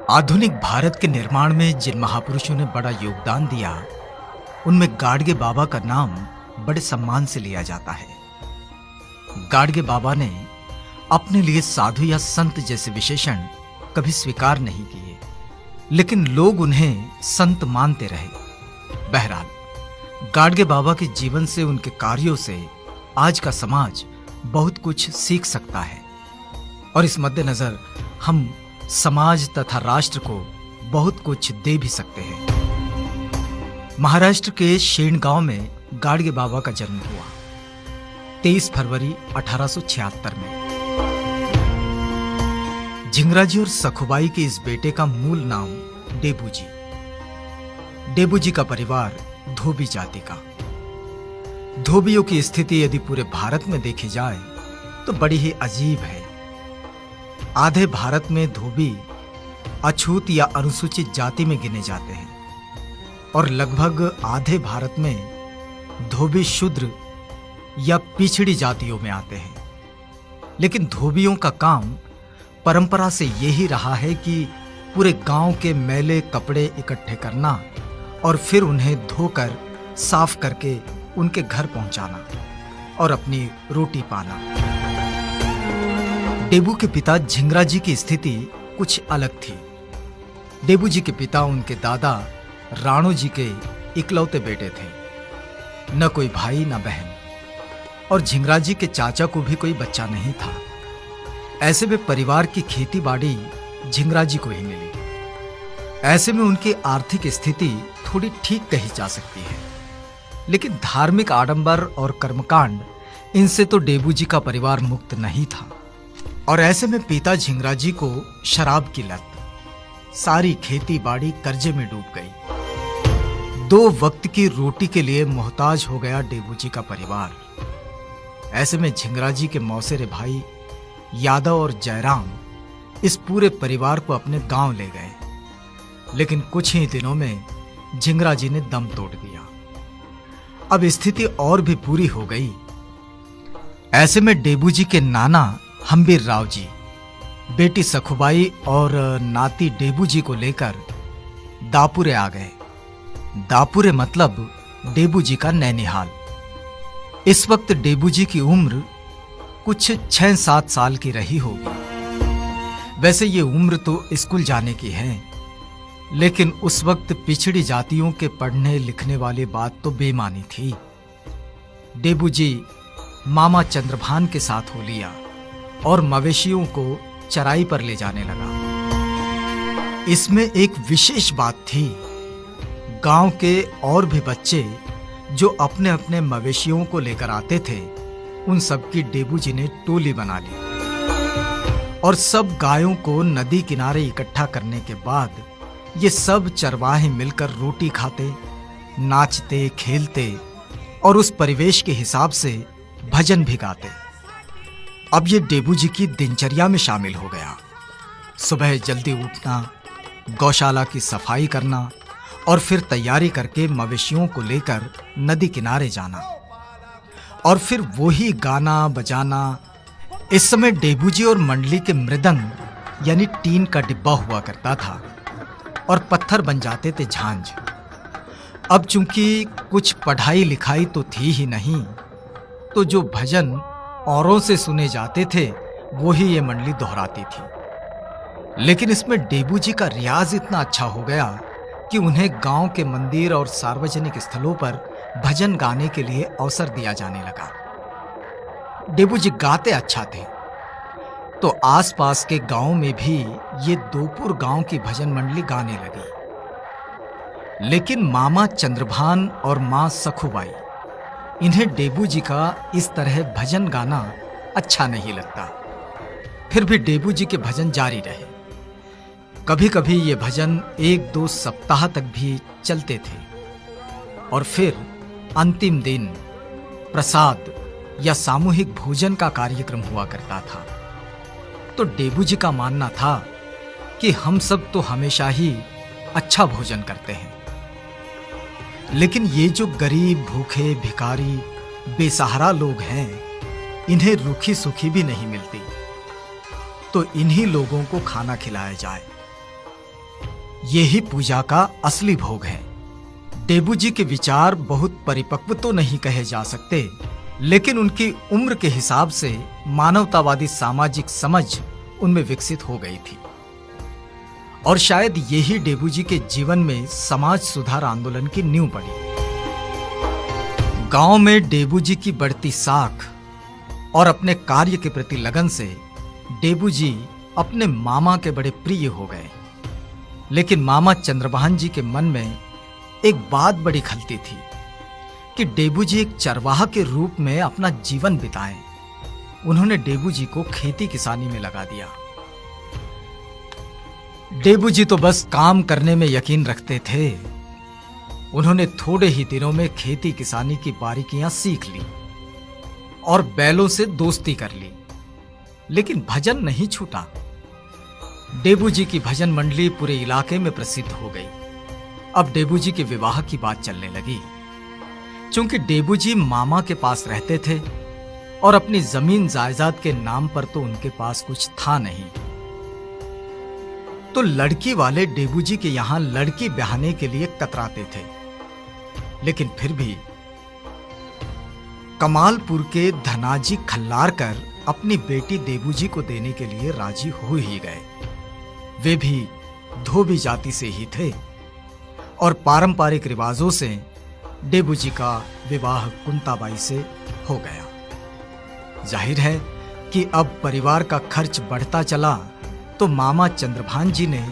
आधुनिक भारत के निर्माण में जिन महापुरुषों ने बड़ा योगदान दिया, उनमें गाडगे बाबा का नाम बड़े सम्मान से लिया जाता है। गाडगे बाबा ने अपने लिए साधु या संत जैसे विशेषण कभी स्वीकार नहीं किए, लेकिन लोग उन्हें संत मानते रहे। बहरहाल, गाडगे बाबा के जीवन से, उनके कार्यों से आज का समाज बहुत कुछ सीख सकता है और इस मद्देनजर हम समाज तथा राष्ट्र को बहुत कुछ दे भी सकते हैं। महाराष्ट्र के शेण गांव में गाडगे बाबा का जन्म हुआ 23 फरवरी 1876 में। झिंगराजी और सखुबाई के इस बेटे का मूल नाम डेबूजी। डेबूजी का परिवार धोबी जाति का। धोबियों की स्थिति यदि पूरे भारत में देखी जाए तो बड़ी ही अजीब है। आधे भारत में धोबी अछूत या अनुसूचित जाति में गिने जाते हैं और लगभग आधे भारत में धोबी शूद्र या पिछड़ी जातियों में आते हैं। लेकिन धोबियों का काम परंपरा से यही रहा है कि पूरे गांव के मैले कपड़े इकट्ठे करना और फिर उन्हें धोकर साफ करके उनके घर पहुंचाना और अपनी रोटी पाना। डेबू के पिता झिंगराजी की स्थिति कुछ अलग थी। डेबू जी के पिता उनके दादा राणो जी के इकलौते बेटे थे। न कोई भाई न बहन, और झिंगराजी के चाचा को भी कोई बच्चा नहीं था। ऐसे में परिवार की खेती बाड़ी झिंगराजी को ही मिली। ऐसे में उनकी आर्थिक स्थिति थोड़ी ठीक कही जा सकती है, लेकिन धार्मिक आडंबर और कर्मकांड, इनसे तो डेबू जी का परिवार मुक्त नहीं था। और ऐसे में पिता झिंगराजी को शराब की लत, सारी खेती बाड़ी कर्जे में डूब गई। 2 वक्त की रोटी के लिए मोहताज हो गया डेबू जी का परिवार। ऐसे में झिंगराजी के मौसेरे भाई यादव और जयराम इस पूरे परिवार को अपने गांव ले गए। लेकिन कुछ ही दिनों में झिंगराजी ने दम तोड़ दिया। अब स्थिति और भी बुरी हो गई। ऐसे में डेबू जी के नाना हम्बीर राव जी बेटी सखुबाई और नाती डेबू जी को लेकर दापुरे आ गए। दापुरे मतलब डेबू जी का नैनिहाल। इस वक्त डेबू जी की उम्र कुछ 6-7 साल की रही होगी। वैसे ये उम्र तो स्कूल जाने की है, लेकिन उस वक्त पिछड़ी जातियों के पढ़ने लिखने वाली बात तो बेमानी थी। डेबू जी मामा चंद्रभान के साथ हो लिया और मवेशियों को चराई पर ले जाने लगा। इसमें एक विशेष बात थी। गांव के और भी बच्चे जो अपने अपने मवेशियों को लेकर आते थे, उन सब की डेबू जी ने टोली बना ली और सब गायों को नदी किनारे इकट्ठा करने के बाद ये सब चरवाहे मिलकर रोटी खाते, नाचते, खेलते और उस परिवेश के हिसाब से भजन भी गाते। अब ये डेबू जी की दिनचर्या में शामिल हो गया। सुबह जल्दी उठना, गौशाला की सफाई करना और फिर तैयारी करके मवेशियों को लेकर नदी किनारे जाना और फिर वही गाना बजाना। इस समय डेबू जी और मंडली के मृदंग यानी टीन का डिब्बा हुआ करता था और पत्थर बन जाते थे झांझ। अब चूंकि कुछ पढ़ाई लिखाई तो थी ही नहीं, तो जो भजन औरों से सुने जाते थे वही ये मंडली दोहराती थी। लेकिन इसमें डेबू जी का रियाज इतना अच्छा हो गया कि उन्हें गांव के मंदिर और सार्वजनिक स्थलों पर भजन गाने के लिए अवसर दिया जाने लगा। डेबू जी गाते अच्छा थे, तो आसपास के गांव में भी ये दोपुर गांव की भजन मंडली गाने लगी। लेकिन मामा चंद्रभान और मां सखुबाई, इन्हें डेबू जी का इस तरह भजन गाना अच्छा नहीं लगता। फिर भी डेबू जी के भजन जारी रहे। कभी कभी ये भजन 1-2 सप्ताह तक भी चलते थे और फिर अंतिम दिन प्रसाद या सामूहिक भोजन का कार्यक्रम हुआ करता था। तो डेबू जी का मानना था कि हम सब तो हमेशा ही अच्छा भोजन करते हैं, लेकिन ये जो गरीब, भूखे, भिखारी, बेसहारा लोग हैं, इन्हें रूखी सूखी भी नहीं मिलती, तो इन्हीं लोगों को खाना खिलाया जाए। यही पूजा का असली भोग है। डेबू जी के विचार बहुत परिपक्व तो नहीं कहे जा सकते, लेकिन उनकी उम्र के हिसाब से मानवतावादी सामाजिक समझ उनमें विकसित हो गई थी। और शायद यही डेबू जी के जीवन में समाज सुधार आंदोलन की नींव पड़ी। गांव में डेबू जी की बढ़ती साख और अपने कार्य के प्रति लगन से डेबू जी अपने मामा के बड़े प्रिय हो गए। लेकिन मामा चंद्रभान जी के मन में एक बात बड़ी खलती थी कि डेबू जी एक चरवाहा के रूप में अपना जीवन बिताएं। उन्होंने डेबू जी को खेती किसानी में लगा दिया। डेबू जी तो बस काम करने में यकीन रखते थे। उन्होंने थोड़े ही दिनों में खेती किसानी की बारीकियां सीख ली और बैलों से दोस्ती कर ली, लेकिन भजन नहीं छूटा। डेबू जी की भजन मंडली पूरे इलाके में प्रसिद्ध हो गई। अब डेबू जी के विवाह की बात चलने लगी। चूंकि डेबू जी मामा के पास रहते थे और अपनी जमीन जायदाद के नाम पर तो उनके पास कुछ था नहीं, तो लड़की वाले डेबू जी के यहां लड़की ब्याहने के लिए कतराते थे। लेकिन फिर भी कमालपुर के धनाजी खल्लारकर अपनी बेटी डेबू जी को देने के लिए राजी हो ही गए। वे भी धोबी जाति से ही थे और पारंपरिक रिवाजों से डेबू जी का विवाह कुंताबाई से हो गया। जाहिर है कि अब परिवार का खर्च बढ़ता चला, तो मामा चंद्रभान जी ने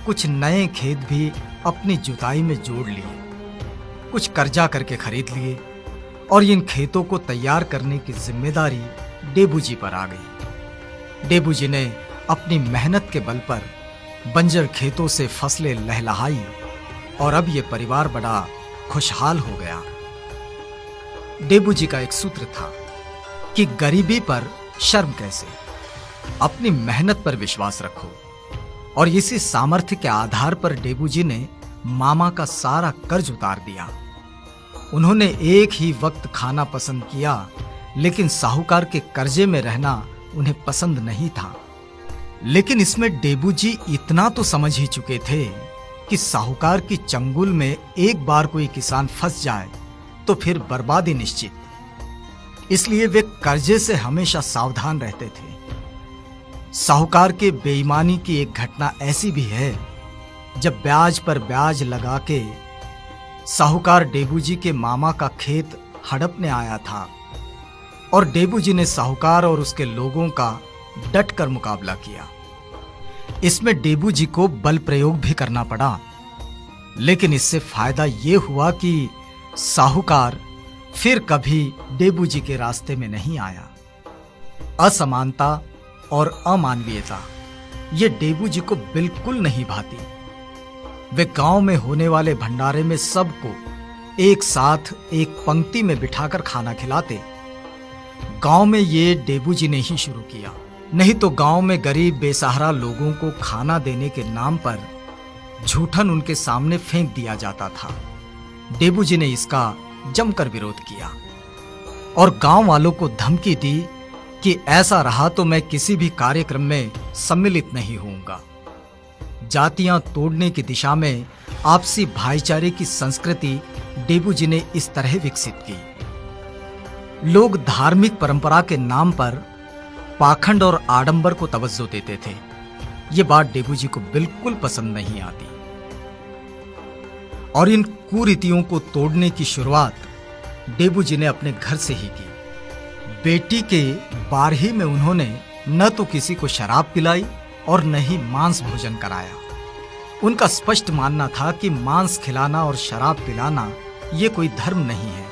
कुछ नए खेत भी अपनी जुताई में जोड़ लिए, कुछ कर्जा करके खरीद लिए और इन खेतों को तैयार करने की जिम्मेदारी डेबू जी पर आ गई। डेबू जी ने अपनी मेहनत के बल पर बंजर खेतों से फसलें लहलहाई और अब ये परिवार बड़ा खुशहाल हो गया। डेबू जी का एक सूत्र था कि गरीबी पर शर्म कैसे, अपनी मेहनत पर विश्वास रखो। और इसी सामर्थ्य के आधार पर डेबू जी ने मामा का सारा कर्ज उतार दिया। उन्होंने एक ही वक्त खाना पसंद किया, लेकिन साहूकार के कर्जे में रहना उन्हें पसंद नहीं था। लेकिन इसमें डेबू जी इतना तो समझ ही चुके थे कि साहूकार की चंगुल में एक बार कोई किसान फंस जाए तो फिर बर्बादी निश्चित। इसलिए वे कर्जे से हमेशा सावधान रहते थे। साहूकार के बेईमानी की एक घटना ऐसी भी है, जब ब्याज पर ब्याज लगा के साहूकार डेबू जी के मामा का खेत हड़पने आया था और डेबू जी ने साहूकार और उसके लोगों का डट कर मुकाबला किया। इसमें डेबू जी को बल प्रयोग भी करना पड़ा, लेकिन इससे फायदा यह हुआ कि साहूकार फिर कभी डेबू जी के रास्ते में नहीं आया। असमानता और अमानवीयता ये डेबू जी को बिल्कुल नहीं भाती। वे गांव में होने वाले भंडारे में सबको एक साथ एक पंक्ति में बिठाकर खाना खिलाते। गांव में ये डेबू जी ने ही शुरू किया, नहीं तो गांव में गरीब बेसहारा लोगों को खाना देने के नाम पर झूठन उनके सामने फेंक दिया जाता था। डेबू जी ने इसका जमकर विरोध किया और गांव वालों को धमकी दी कि ऐसा रहा तो मैं किसी भी कार्यक्रम में सम्मिलित नहीं होऊंगा। जातियां तोड़ने की दिशा में आपसी भाईचारे की संस्कृति डेबू जी ने इस तरह विकसित की। लोग धार्मिक परंपरा के नाम पर पाखंड और आडंबर को तवज्जो देते थे। ये बात डेबू जी को बिल्कुल पसंद नहीं आती और इन कुरीतियों को तोड़ने की शुरुआत डेबू जी ने अपने घर से ही की। बेटी के बारही में उन्होंने न तो किसी को शराब पिलाई और न ही मांस भोजन कराया। उनका स्पष्ट मानना था कि मांस खिलाना और शराब पिलाना ये कोई धर्म नहीं है।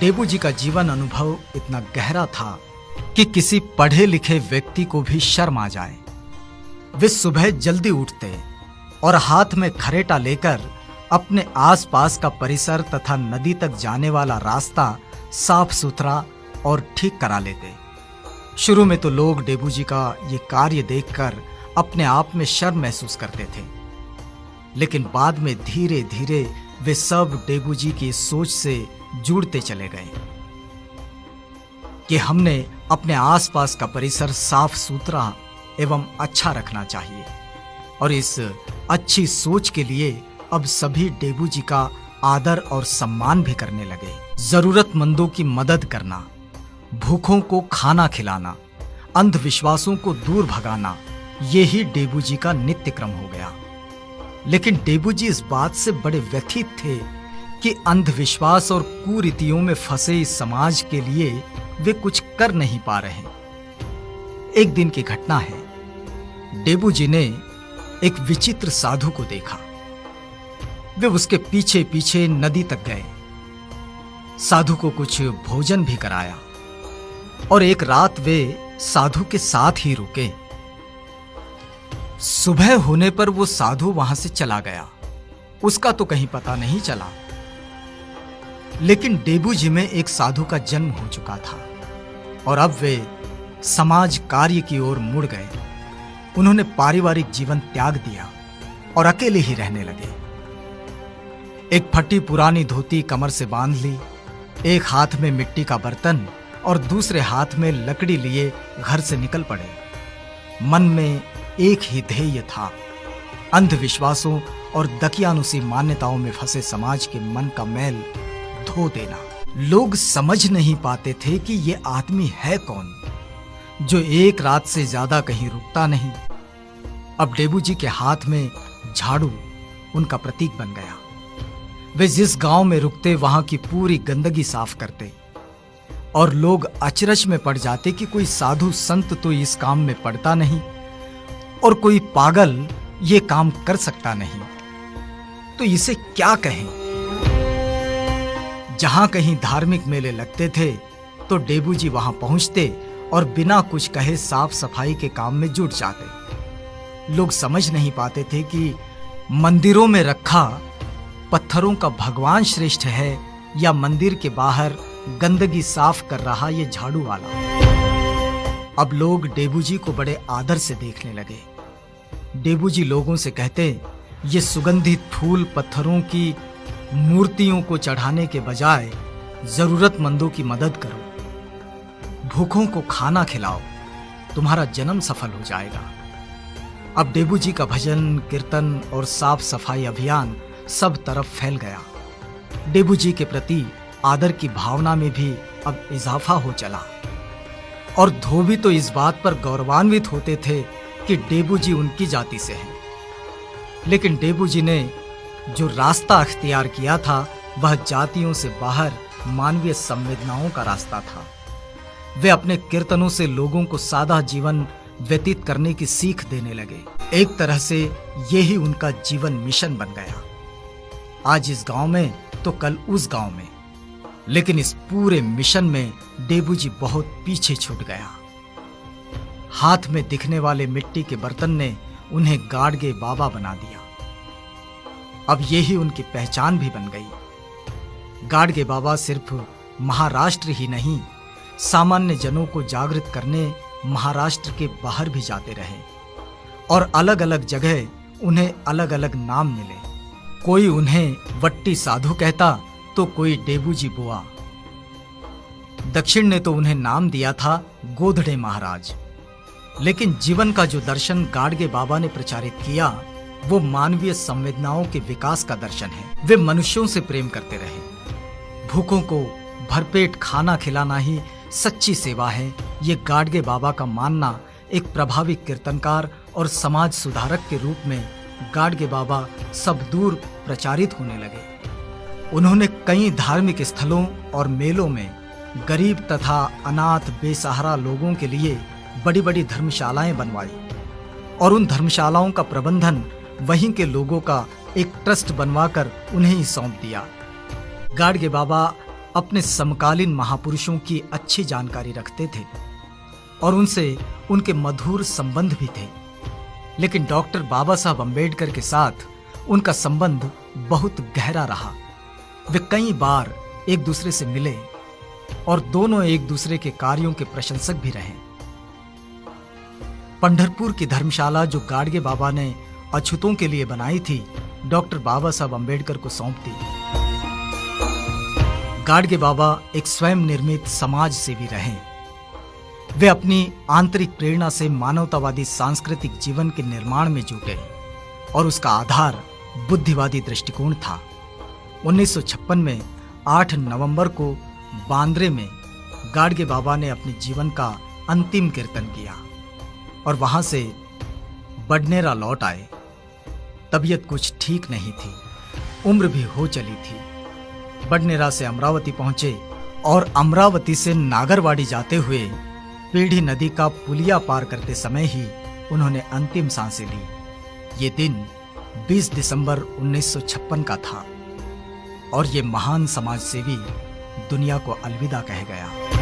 डेबू जी का जीवन अनुभव इतना गहरा था कि किसी पढ़े लिखे व्यक्ति को भी शर्म आ जाए। वे सुबह जल्दी उठते और हाथ में खरेटा लेकर अपने आसपास का परिसर तथा नदी तक जाने वाला रास्ता साफ सुथरा और ठीक करा लेते। शुरू में तो लोग डेबू जी का ये कार्य देखकर अपने आप में शर्म महसूस करते थे, लेकिन बाद में धीरे धीरे वे सब डेबू जी की सोच से जुड़ते चले गए कि हमने अपने आसपास का परिसर साफ सुथरा एवं अच्छा रखना चाहिए। और इस अच्छी सोच के लिए अब सभी डेबू जी का आदर और सम्मान भी करने लगे। जरूरतमंदों की मदद करना, भूखों को खाना खिलाना, अंधविश्वासों को दूर भगाना, यही डेबू जी का नित्य क्रम हो गया। लेकिन डेबू जी इस बात से बड़े व्यथित थे कि अंधविश्वास और कुरीतियों में फंसे इस समाज के लिए वे कुछ कर नहीं पा रहे। एक दिन की घटना है, डेबू जी ने एक विचित्र साधु को देखा। वे उसके पीछे पीछे नदी तक गए, साधु को कुछ भोजन भी कराया और एक रात वे साधु के साथ ही रुके। सुबह होने पर वो साधु वहां से चला गया, उसका तो कहीं पता नहीं चला। लेकिन डेबू जी में एक साधु का जन्म हो चुका था और अब वे समाज कार्य की ओर मुड़ गए। उन्होंने पारिवारिक जीवन त्याग दिया और अकेले ही रहने लगे। एक फटी पुरानी धोती कमर से बांध ली, एक हाथ में मिट्टी का बर्तन और दूसरे हाथ में लकड़ी लिए घर से निकल पड़े। मन में एक ही ध्येय था, अंधविश्वासों और दकियानुसी मान्यताओं में फंसे समाज के मन का मैल धो देना। लोग समझ नहीं पाते थे कि ये आदमी है कौन, जो एक रात से ज्यादा कहीं रुकता नहीं। अब डेबू जी के हाथ में झाड़ू उनका प्रतीक बन गया। वे जिस गांव में रुकते वहां की पूरी गंदगी साफ करते और लोग अचरज में पड़ जाते कि कोई साधु संत तो इस काम में पड़ता नहीं और कोई पागल ये काम कर सकता नहीं, तो इसे क्या कहें। जहां कहीं धार्मिक मेले लगते थे तो डेबू जी वहां पहुंचते और बिना कुछ कहे साफ सफाई के काम में जुट जाते। लोग समझ नहीं पाते थे कि मंदिरों में रखा पत्थरों का भगवान श्रेष्ठ है या मंदिर के बाहर गंदगी साफ कर रहा ये झाड़ू वाला। अब लोग डेबू जी को बड़े आदर से देखने लगे। डेबू जी लोगों से कहते, ये सुगंधित फूल पत्थरों की मूर्तियों को चढ़ाने के बजाय जरूरतमंदों की मदद करो, भूखों को खाना खिलाओ, तुम्हारा जन्म सफल हो जाएगा। अब डेबू जी का भजन कीर्तन और साफ सफाई अभियान सब तरफ फैल गया। डेबू जी के प्रति आदर की भावना में भी अब इजाफा हो चला और धोबी तो इस बात पर गौरवान्वित होते थे कि डेबू जी उनकी जाति से हैं। लेकिन डेबू जी ने जो रास्ता अख्तियार किया था वह जातियों से बाहर मानवीय संवेदनाओं का रास्ता था। वे अपने कीर्तनों से लोगों को सादा जीवन व्यतीत करने की सीख देने लगे। एक तरह से यही उनका जीवन मिशन बन गया। आज इस गांव में तो कल उस गांव में, लेकिन इस पूरे मिशन में डेबू जी बहुत पीछे छूट गया। हाथ में दिखने वाले मिट्टी के बर्तन ने उन्हें गाड़गे बाबा बना दिया। अब यही उनकी पहचान भी बन गई। गाड़गे बाबा सिर्फ महाराष्ट्र ही नहीं, सामान्य जनों को जागृत करने महाराष्ट्र के बाहर भी जाते रहे और अलग अलग जगह उन्हें अलग अलग नाम मिले। कोई उन्हें वट्टी साधु कहता तो कोई डेबू जी बुआ। दक्षिण ने तो उन्हें नाम दिया था गोधड़े महाराज। लेकिन जीवन का जो दर्शन गाड़गे बाबा ने प्रचारित किया वो मानवीय संवेदनाओं के विकास का दर्शन है। वे मनुष्यों से प्रेम करते रहे। भूखों को भरपेट खाना खिलाना ही सच्ची सेवा है, ये गाड़गे बाबा का मानना एक प्रभावी कीर्तनकार और समाज सुधारक के रूप में गाड़गे बाबा सब दूर प्रचारित होने लगे। उन्होंने कई धार्मिक स्थलों और मेलों में गरीब तथा अनाथ बेसहारा लोगों के लिए बड़ी बड़ी धर्मशालाएं बनवाई और उन धर्मशालाओं का प्रबंधन वहीं के लोगों का एक ट्रस्ट बनवाकर उन्हें ही सौंप दिया। गाड़गे बाबा अपने समकालीन महापुरुषों की अच्छी जानकारी रखते थे और उनसे उनके मधुर संबंध भी थे। लेकिन डॉक्टर बाबा साहब अम्बेडकर के साथ उनका संबंध बहुत गहरा रहा। वे कई बार एक दूसरे से मिले और दोनों एक दूसरे के कार्यों के प्रशंसक भी रहे। पंढरपुर की धर्मशाला जो गाड़गे बाबा ने अछूतों के लिए बनाई थी, डॉक्टर बाबा साहब अम्बेडकर को सौंप दी। गाड़गे बाबा एक स्वयं निर्मित समाज सेवी रहे। वे अपनी आंतरिक प्रेरणा से मानवतावादी सांस्कृतिक जीवन के निर्माण में जुटे और उसका आधार बुद्धिवादी दृष्टिकोण था। 1956 में 8 नवंबर को बांद्रे में गाडगे बाबा ने अपने जीवन का अंतिम कीर्तन किया और वहां से बडनेरा लौट आए। तबीयत कुछ ठीक नहीं थी, उम्र भी हो चली थी। बडनेरा से अमरावती पहुंचे और अमरावती से नागरवाड़ी जाते हुए पीढ़ी नदी का पुलिया पार करते समय ही उन्होंने अंतिम सांसें ली। ये दिन 20 दिसंबर 1956 का था और ये महान समाजसेवी दुनिया को अलविदा कह गया।